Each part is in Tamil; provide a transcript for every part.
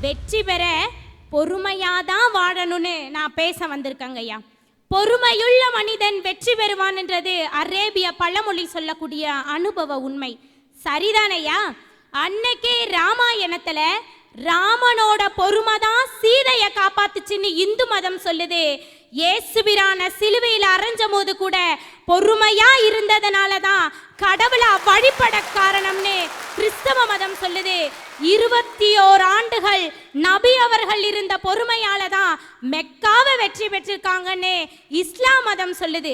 வெற்றி பெற பொறுமையாதான் வாழணும்னு நான் பேச வந்திருக்கேங்க ஐயா. பொறுமையுள்ள மனிதன் வெற்றி பெறுவான்ன்றது அரேபிய பழமொழி சொல்லக்கூடிய அனுபவ உண்மை. சரிதானையா? அன்னைக்கே ராமாயணத்துல ராமனோட பொறுமை தான் சீதையை காப்பாத்துச்சுன்னு இந்து மதம் சொல்லுது. இயேசுபிரான சிலுவையில் அரைஞ்ச போது கூட பொறுமையா இருந்ததுனால தான் கடவுளை வழிபட காரணம்னு கிறிஸ்தவ மதம் சொல்லுது. 21 ஆண்டுகள் நபி அவர்கள் இருந்த பொறுமையால தான் மெக்காவை வெற்றி பெற்றிருக்காங்கன்னு இஸ்லாம் மதம் சொல்லுது.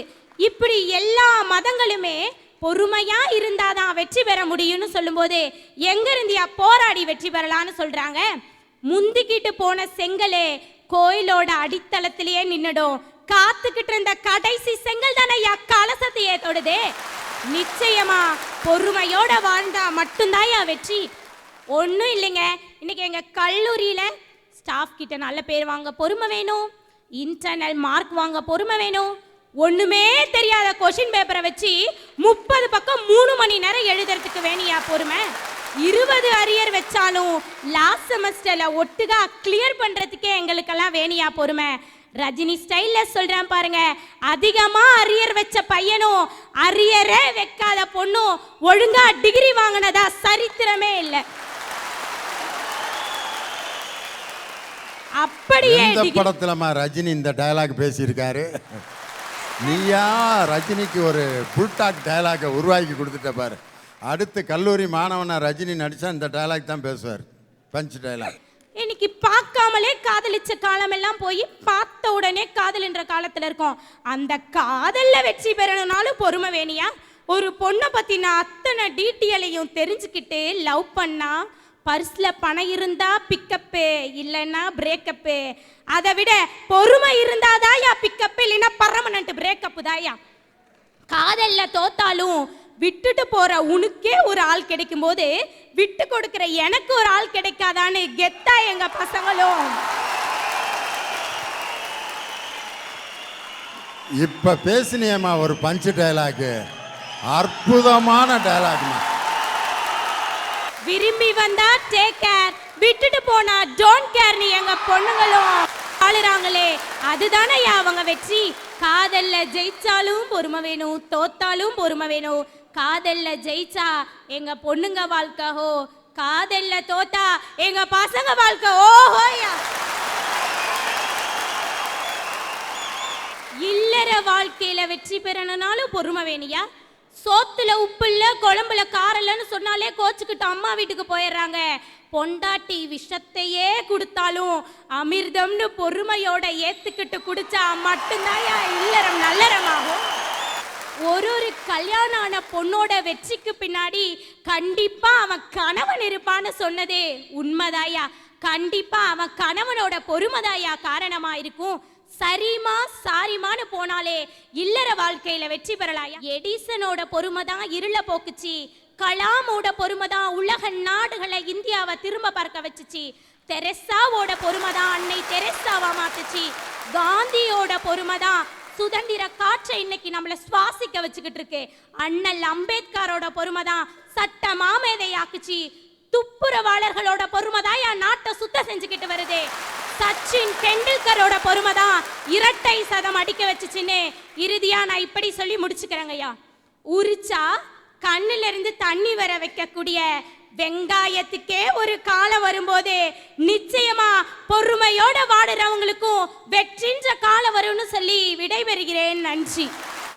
இப்படி எல்லா மதங்களுமே பொறுமையா இருந்தாதான் வெற்றி பெற முடியும்னு சொல்லும்போது எங்க இருந்தியா போராடி வெற்றி பெறலான்னு சொல்றாங்க. முந்திக்கிட்டு போன செங்கலே கோயிலோட அடித்தளத்திலேயே நின்னுடும். காத்துக்கிட்டு இருந்த கடைசி செங்கல் தானே கலசத்தையே தொடுது. நிச்சயமா பொறுமையோட வாழ்ந்தா மட்டும்தான் வெற்றி. ஒன்றும் இல்லைங்க, இன்னைக்கு எங்க கல்லூரியில ஸ்டாஃப் கிட்ட நல்ல பேர் வாங்க பொறுமை வேணும், இன்டர்னல் மார்க் வாங்க பொறுமை வேணும். ஒண்ணுமே தெரியாத கொஸ்டின் பேப்பரை வச்சு 30 பக்கம் 3 மணி நேரம் எழுதுறதுக்கு வேணியா பொறுமை. 20 அரியர் வச்சாலும் லாஸ்ட் செமஸ்டர்ல ஒட்டுகா கிளியர் பண்றதுக்கே எங்களுக்கெல்லாம் வேணியா பொறுமை. ரஜினி ஸ்டைல்ல சொல்றேன் பாருங்க, அதிகமா அரியர் வச்ச பையனும் அரியரே வைக்காத பொண்ணும் ஒழுங்கா டிகிரி வாங்கினதா சரித்திரமே இல்லை. அப்படியே படத்துலமா ரஜினி இந்த டயலாக் பேசியிருக்காரு. நீயா ரஜினிக்கு ஒரு ஃபுல் டாக் டயலாக உருவாக்கி கொடுத்துட்ட பாரு. அடுத்து கல்லூரி மாணவனா ரஜினி நடிச்சா இந்த டயலாக் தான் பேசுவார், பஞ்ச் டயலாக். இன்னைக்கு பார்க்காமலே காதலிச்ச காலம் எல்லாம் போய் பார்த்த உடனே காதல்ன்ற காலத்துல இருக்கோம். அந்த காதல்ல வெற்றி பெறணும்னாலும் பொறுமை வேணியா. ஒரு பொண்ணை பத்தின அத்தனை டீட்டெயிலையும் தெரிஞ்சுக்கிட்டு லவ் பண்ணா பர்ஸ்ல பணம் இருந்தா பிக்கப்பு, இல்லைன்னா பிரேக்கப்பு. அதை விட பொறுமை இருந்தாதாயா பிக்கப்பு, இல்லைன்னா பர்மனன்ட் பிரேக்கப்பு தாயா. காதல்ல தோத்தாலும் விட்டுட்டு போற உனக்கே ஒரு ஆள் கிடைக்கும் போது விட்டு கொடுக்கிற எனக்கு ஒரு ஆள் கிடைக்காதான்னு கெத்தா எங்க பசங்களும். இப்ப பேசினியம்மா ஒரு பஞ்ச் டயலாக், அற்புதமான டயலாக்மா. விரும்பி வந்தா டேக் கேர், விட்டுட்டு போனா டோன்ட் கேர். நீ எங்க பொண்ணுங்களும் வாழுறாங்களே அதுதானே அவங்க வெற்றி. காதல்ல ஜெயிச்சாலும் பொறுமை வேணும், தோத்தாலும் பொறுமை வேணும். காதல்ல ஜெயிச்சா எங்க பொண்ணுங்க வாழ்க்கை ஹோ, காதல்ல தோத்தா எங்க பசங்க வாழ்க்கை ஓஹோயா. இல்லற வாழ்க்கையில வெற்றி பெறணும்னாலும் பொறுமை வேணியா. சோத்துல உப்பு இல்ல, குழம்புல காரலன்னு சொன்னாலே கோச்சுக்கிட்டு அம்மா வீட்டுக்கு போயிடுறாங்க. பொண்டாட்டி விஷத்தையே கொடுத்தாலும் அமிர்தம்னு பொறுமையோட ஏத்துக்கிட்டு குடிச்சா மட்டும்தான் இல்லறம் நல்லறமாகும். ஒரு கல்யாணம் ஆன பொண்ணோட வெற்றிக்கு பின்னாடி கண்டிப்பா அவன் கணவன் இருப்பான்னு சொன்னதே உண்மைதாயா. கண்டிப்பா அவன் கணவனோட பொறுமைதாயா காரணமா இருக்கும். சரிமா சாரிமான்னு போனாலே இல்லற வாழ்க்கையில வெற்றி பெறலாயா. எடிசனோட பொறுமை தான் இருள போக்குச்சு. கலாமோட பொறுமை தான் உலக நாடுகளை இந்தியாவை திரும்ப பார்க்க வச்சுச்சு. தெரசாவோட பொறுமை தான் அன்னை தெரசாவா மாத்துச்சு. காந்தியோட பொறுமை தான் சுதந்திர காற்றை இன்னைக்கு நம்மள சுவாசிக்க வச்சுக்கிட்டு இருக்கு. அண்ணல் அம்பேத்கரோட பொறுமை தான் சட்ட மாமேதையாக்குச்சு. துப்புரவாளர்களோட பொறுமை தான் என் நாட்டை சுத்தம் செஞ்சுக்கிட்டு வருது. சச்சின் டெண்டுல்கரோட பொறுமை தான் இரட்டை சதம் அடிக்க வச்சுச்சுன்னு இறுதியா நான் இப்படி சொல்லி முடிச்சுக்கிறேங்கய்யா. உரிச்சா கண்ணுல இருந்து தண்ணி வர வைக்கக்கூடிய வெங்காயத்துக்கே ஒரு காலம் வரும்போது நிச்சயமா பொறுமையோட வாடுறவங்களுக்கும் வெற்றின்ற காலம் வரும்னு சொல்லி விடைபெறுகிறேன். நன்றி.